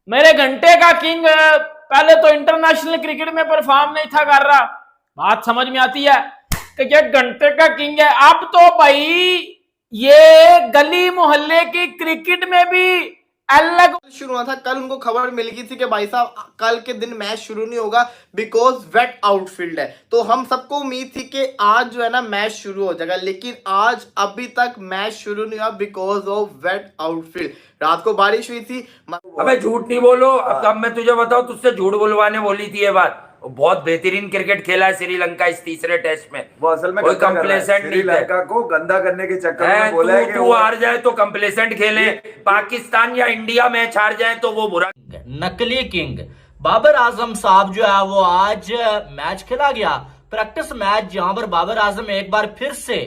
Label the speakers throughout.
Speaker 1: मेरे घंटे का किंग पहले तो इंटरनेशनल क्रिकेट में परफॉर्म नहीं था कर रहा, बात समझ में आती है कि ये घंटे का किंग है। अब तो भाई ये गली मोहल्ले की क्रिकेट में भी अलग
Speaker 2: शुरू हुआ था। कल उनको खबर मिल गई थी कि भाई साहब कल के दिन मैच शुरू नहीं होगा बिकॉज वेट आउटफील्ड है। तो हम सबको उम्मीद थी कि आज जो है ना मैच शुरू हो जाएगा, लेकिन आज अभी तक मैच शुरू नहीं हुआ बिकॉज ऑफ वेट आउटफील्ड। रात को बारिश हुई थी।
Speaker 3: अबे झूठ नहीं बोलो। अब मैं तुझे बताऊं, तुझसे झूठ बुलवाने बोली थी ये बात। बहुत बेहतरीन क्रिकेट खेला है श्रीलंका इस तीसरे टेस्ट में।
Speaker 4: वो असल में
Speaker 3: कोई कंप्लेसेंट नहीं है।
Speaker 4: श्रीलंका को गंदा करने के चक्कर में बोला है कि
Speaker 3: तू हार जाए तो कंप्लेसेंट खेले, पाकिस्तान या इंडिया मैच हार जाए तो वो बुरा।
Speaker 5: नकली किंग बाबर आजम साहब जो है वो आज मैच खेला गया, प्रैक्टिस मैच, जहां पर बाबर आजम एक बार फिर से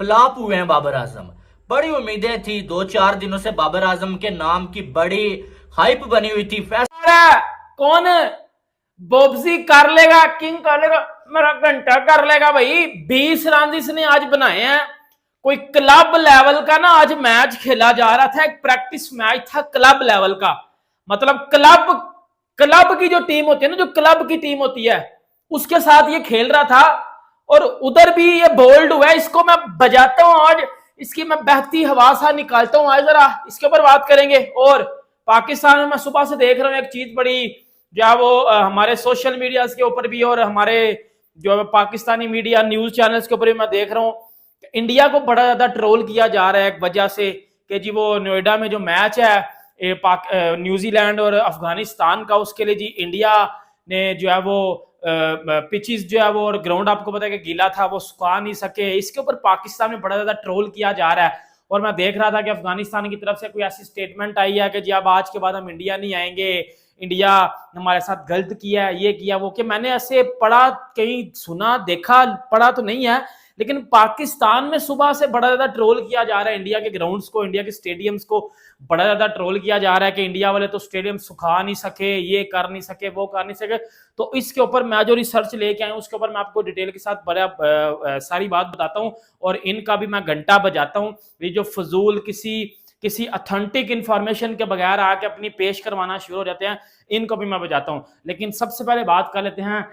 Speaker 5: फ्लॉप हुए हैं। बाबर आजम, बड़ी उम्मीदें थी, 2-4 दिनों से बाबर आजम के नाम की बड़ी हाइप बनी हुई थी।
Speaker 1: कौन बोब्सी कर लेगा, किंग कर लेगा, मेरा घंटा कर लेगा भाई। 20 रन इसने आज बनाए हैं। कोई क्लब लेवल का ना आज मैच खेला जा रहा था, एक प्रैक्टिस मैच था क्लब लेवल का। मतलब क्लब की जो टीम होती है ना, जो क्लब की टीम होती है उसके साथ ये खेल रहा था। और उधर भी ये बोल्ड हुआ है। इसको मैं बजाता हूं आज, इसकी मैं बहती हवा सा निकालता हूं। आज जरा इसके ऊपर बात करेंगे। और पाकिस्तान में मैं सुबह से देख रहा हूं एक चीज बड़ी, जो वो हमारे सोशल मीडिया के ऊपर भी और हमारे जो पाकिस्तानी मीडिया न्यूज चैनल्स के ऊपर भी मैं देख रहा हूं, इंडिया को बड़ा ज्यादा ट्रोल किया जा रहा है एक वजह से कि जी वो नोएडा में जो मैच है न्यूजीलैंड और अफगानिस्तान का, उसके लिए जी इंडिया ने जो है वो पिचेस जो है वो और ग्राउंड आपको पता है कि गीला था, वो सुखा नहीं सके। इसके ऊपर पाकिस्तान में बड़ा ज्यादा ट्रोल किया जा रहा है। और मैं देख रहा था कि अफगानिस्तान की तरफ से कोई ऐसी स्टेटमेंट आई है कि जी अब आज के बाद हम इंडिया नहीं आएंगे, इंडिया हमारे साथ गलत किया है, ये किया वो। कि मैंने ऐसे पढ़ा, कहीं सुना, देखा, पढ़ा तो नहीं है, लेकिन पाकिस्तान में सुबह से बड़ा ज्यादा ट्रोल किया जा रहा है इंडिया के ग्राउंड्स को, इंडिया के स्टेडियम्स को बड़ा ज्यादा ट्रोल किया जा रहा है कि इंडिया वाले तो स्टेडियम सुखा नहीं सके, ये कर नहीं सके, वो कर नहीं सके। तो इसके ऊपर मैं जो रिसर्च लेके आया हूं उसके ऊपर मैं आपको डिटेल के साथ बड़ा सारी बात बताता हूं। और इनका भी मैं घंटा बजाता हूं। ये जो फजूल किसी अथेंटिक इंफॉर्मेशन के बगैर आके अपनी पेश करवाना शुरू हो जाते हैं, इनको भी मैं बजाता हूं। लेकिन सबसे पहले बात कर लेते हैं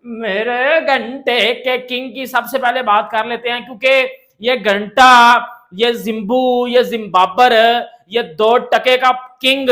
Speaker 1: मेरे घंटे के किंग की। सबसे पहले बात कर लेते हैं क्योंकि ये घंटा, ये जिम्बू, ये जिम्बाबर, ये 2 टके का किंग,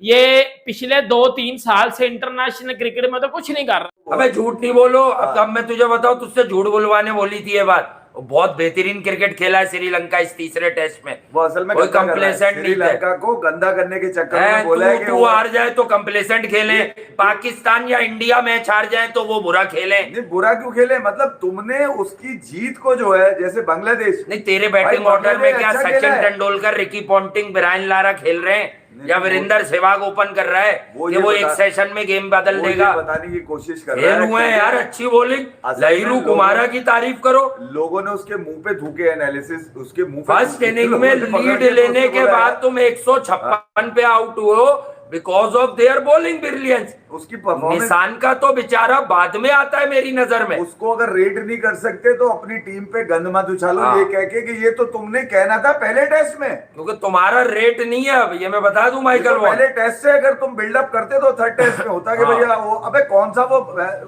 Speaker 1: ये पिछले 2-3 साल से इंटरनेशनल क्रिकेट में तो कुछ नहीं कर रहा।
Speaker 3: अबे झूठ नहीं बोलो। अब मैं तुझे बताऊं, तुझसे झूठ बुलवाने बोली थी ये बात। बहुत बेहतरीन क्रिकेट खेला है श्रीलंका इस तीसरे टेस्ट में।
Speaker 4: वो असल में
Speaker 3: कोई कंप्लेसेंट नहीं है।
Speaker 4: श्रीलंका को गंदा करने के चक्कर में बोला है कि
Speaker 3: तू हार जाए तो कंप्लेसेंट खेले, पाकिस्तान या इंडिया मैच हार जाए तो वो बुरा खेले।
Speaker 4: नहीं, बुरा क्यों खेले? मतलब तुमने उसकी जीत को जो है, जैसे बांग्लादेश
Speaker 3: नहीं, तेरे बैटिंग ऑर्डर में क्या Sachin Tendulkar, Ricky Ponting, Brian Lara खेल रहे हैं या वीरेंद्र सहवाग ओपन कर रहा है कि वो एक सेशन में गेम बदल देगा?
Speaker 4: बताने की कोशिश कर रहा
Speaker 3: फेल हुए हैं यार। अच्छी बॉलिंग, लहिरू कुमारा की तारीफ करो।
Speaker 4: लोगों ने उसके मुंह पे थूके एनालिसिस, उसके मुंह पे
Speaker 3: फर्स्ट इनिंग में लीड लेने के बाद तुम 156 पे आउट हुए हो because of their bowling brilliance.
Speaker 4: उसकी परफॉर्मेंस,
Speaker 3: निशान का तो बेचारा बाद में आता है मेरी नजर में।
Speaker 4: उसको अगर रेट नहीं कर सकते तो अपनी टीम पे गंद मत उछालो ये कह के कि ये तो तुमने कहना था पहले टेस्ट में,
Speaker 3: क्योंकि तुम्हारा रेट नहीं है। अब ये मैं बता दूं माइकल,
Speaker 4: पहले टेस्ट से अगर तुम बिल्डअप करते तो थर्ड टेस्ट में होता कि भैया वो, अबे कौन सा वो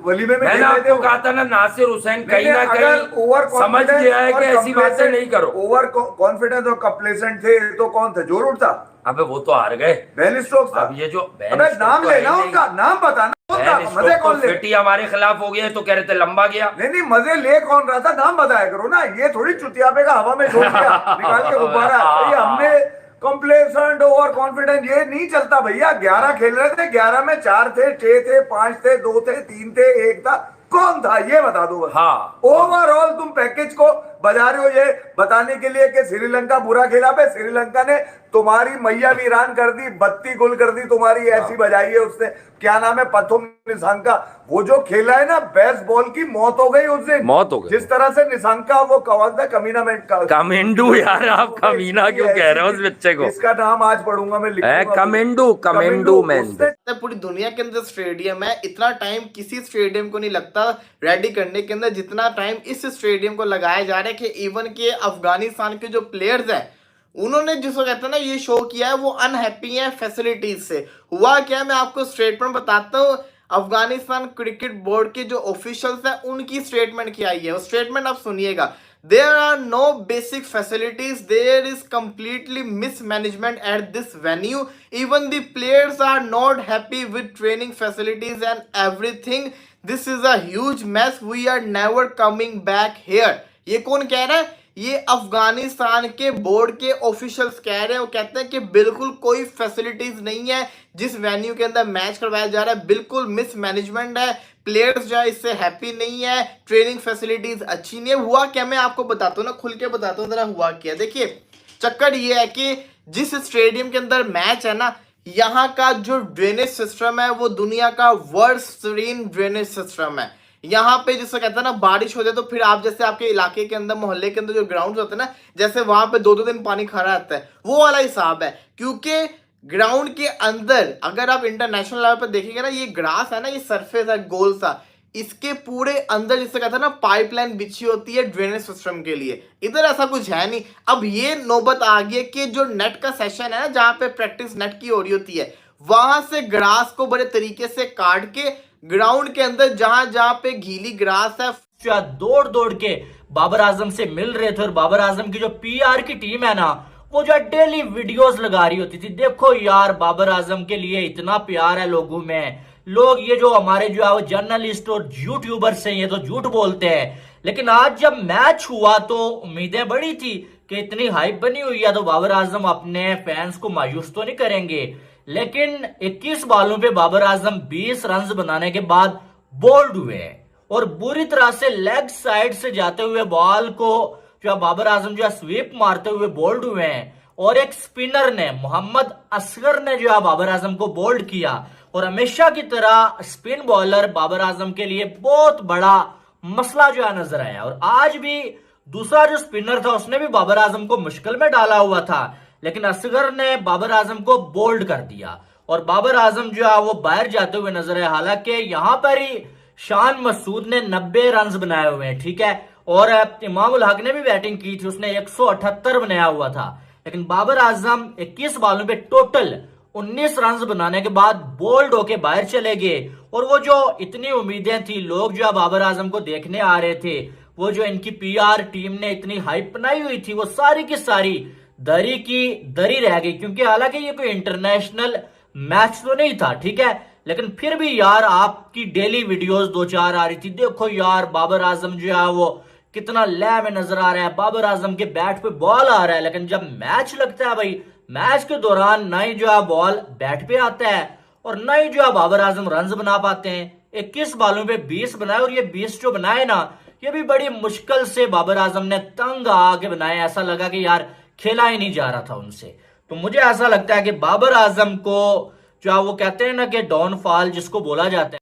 Speaker 4: वलीमे में
Speaker 3: मैंने आपको कहा था ना, नासिर हुसैन कहीं ना कहीं ओवर समझ गया है कि ऐसी बातें नहीं करो।
Speaker 4: ओवर कॉन्फिडेंस और कंप्लेसेंट थे तो कौन थे? जोर उठता।
Speaker 3: अबे वो तो हार गए।
Speaker 4: बेन स्टोक्स था।
Speaker 3: अब ये जो
Speaker 4: नाम लेना, उनका नाम बताना। मजे कौन ले?
Speaker 3: फिटी हमारे खिलाफ हो गया तो कह रहे थे लंबा गया।
Speaker 4: नहीं, मजे ले कौन रहा था? नाम बताया करो ना। ये थोड़ी चुतियापे का हवा में छोड़ दिया निकाल के गुब्बारा। हमने कंप्लेसेंट, ओवर कॉन्फिडेंट, ये नहीं चलता भैया। 11 खेल रहे थे, 11 में 4 थे, 6 थे, 5 थे, 2 थे, 3 थे, 1 था। कौन था ये बता दो बस।
Speaker 3: हाँ,
Speaker 4: ओवरऑल तुम पैकेज को बजा रहे हो ये बताने के लिए कि श्रीलंका बुरा खेला। पे श्रीलंका ने तुम्हारी मैया वीरान कर दी, 32 गोल कर दी तुम्हारी। ऐसी बजाई है उसने, क्या नाम है, पथुम निशंका। वो जो खेला है ना, बेस्ट बॉल की मौत हो गई उस दिन,
Speaker 3: मौत हो गई।
Speaker 4: जिस तरह से निशंका वो कौन था, कमीना में
Speaker 3: कमेंडू। यार आप कमीना क्यों कह रहे हो उस बच्चे को?
Speaker 4: इसका नाम आज पढ़ूंगा मैं, लिखूंगा।
Speaker 3: कमेंडू मैन।
Speaker 2: पूरी दुनिया के अंदर स्टेडियम है, इतना टाइम किसी स्टेडियम को नहीं लगता रेडी करने के अंदर जितना टाइम इस स्टेडियम को लगाया जा रहा है। कि इवन के अफगानिस्तान के जो प्लेयर्स हैं उन्होंने जिसको कहते हैं ना ये शो किया है वो अनहैप्पी है फैसिलिटीज से। हुआ क्या, मैं आपको स्टेटमेंट बताता हूँ। अफगानिस्तान क्रिकेट बोर्ड के जो ऑफिशियल्स हैं उनकी स्टेटमेंट क्या आई है, वो स्टेटमेंट आप सुनिएगा। There are no basic facilities. There is completely mismanagement at this venue. Even the players are not happy with training facilities and everything. This is a huge mess. We are never coming back here. ये कौन कह रहा है? ये अफगानिस्तान के board के officials कह रहे हैं। वो कहते हैं कि बिल्कुल कोई फैसिलिटीज नहीं है जिस वेन्यू के अंदर मैच करवाया जा रहा है, बिल्कुल मिसमैनेजमेंट है, प्लेयर्स जो है इससे हैप्पी नहीं है, ट्रेनिंग फैसिलिटीज अच्छी नहीं है। हुआ क्या, मैं आपको बताता हूँ ना, खुल के बताता हूँ जरा हुआ क्या। देखिए चक्कर ये है कि जिस स्टेडियम के अंदर मैच है ना, यहाँ का जो ड्रेनेज सिस्टम है वो दुनिया का वर्स्ट ड्रेनेज सिस्टम है। यहाँ पे जिसको कहते हैं ना बारिश हो जाए तो फिर आप जैसे आपके इलाके के अंदर मोहल्ले के अंदर जो ग्राउंड होते हैं ना, जैसे वहां पे 2-2 दिन पानी खड़ा रहता है, वो वाला हिसाब है। क्योंकि ग्राउंड के अंदर अगर आप इंटरनेशनल लेवल पर देखेंगे ना, ये ग्रास है ना, ये सरफेस है गोल सा, इसके पूरे अंदर जिससे कहते हैं ना पाइपलाइन बिछी होती है ड्रेनेज सिस्टम के लिए। इधर ऐसा कुछ है नहीं। अब ये नौबत आ गई है कि जो नेट का सेशन है ना, जहाँ पे प्रैक्टिस नेट की हो रही होती है, वहां से ग्रास को बड़े तरीके से काट के ग्राउंड के अंदर जहां जहां पे गीली ग्रास है
Speaker 5: दौड़ दौड़ के बाबर आजम से मिल रहे थे। और बाबर आजम की जो पीआर की टीम है ना, वो जो डेली वीडियोस लगा रही होती थी। देखो यार, बाबर आजम के लिए इतना प्यार है लोगों में। लोग ये जो हमारे जो है वो जर्नलिस्ट और यूट्यूबर्स हैं, ये तो झूठ बोलते हैं। लेकिन आज जब मैच हुआ तो उम्मीदें बड़ी थी कि इतनी हाइप बनी हुई है तो बाबर आजम अपने फैंस को मायूस तो नहीं करेंगे। लेकिन 21 बॉलों पे बाबर आजम 20 रन बनाने के बाद बोल्ड हुए और बुरी तरह से लेग साइड से जाते हुए बॉल को जो बाबर आजम जो है स्वीप मारते हुए बोल्ड हुए हैं। और एक स्पिनर ने, मोहम्मद असगर ने जो है बाबर आजम को बोल्ड किया। और हमेशा की तरह स्पिन बॉलर बाबर आजम के लिए बहुत बड़ा मसला जो है नजर आया। और आज भी दूसरा जो स्पिनर था उसने भी बाबर आजम को मुश्किल में डाला हुआ था, लेकिन असगर ने बाबर आजम को बोल्ड कर दिया और बाबर आजम जो है वो बाहर जाते हुए नजर आए। हालांकि यहां पर ही शान मसूद ने 90 रन बनाए हुए हैं, ठीक है, और इमाम उल हक ने भी बैटिंग की थी, उसने 178 बनाया हुआ था। लेकिन बाबर आजम 21 बॉलों पे टोटल 19 रन बनाने के बाद बोल्ड होके बाहर चले गए। और वो जो इतनी उम्मीदें थी, लोग जो है बाबर आजम को देखने आ रहे थे, वो जो इनकी पीआर टीम ने इतनी हाइप बनाई हुई थी, वो सारी की सारी दरी की दरी रह गई। क्योंकि हालांकि ये कोई इंटरनेशनल मैच तो नहीं था, ठीक है, लेकिन फिर भी यार आपकी डेली वीडियोस 2-4 आ रही थी। देखो यार, बाबर आजम जो है वो कितना लय में नजर आ रहा है, बाबर आजम के बैट पे बॉल आ रहा है। लेकिन जब मैच लगता है भाई, मैच के दौरान ना ही जो है बॉल बैट पे आता है और ना ही जो है बाबर आजम रन बना पाते हैं। 21 बॉलों पे 20 बनाए और ये 20 जो बनाए ना, ये भी बड़ी मुश्किल से बाबर आजम ने तंग आके बनाए। ऐसा लगा कि यार खेला ही नहीं जा रहा था उनसे। तो मुझे ऐसा लगता है कि बाबर आजम को जो वो कहते हैं ना कि डाउनफॉल जिसको बोला जाता है,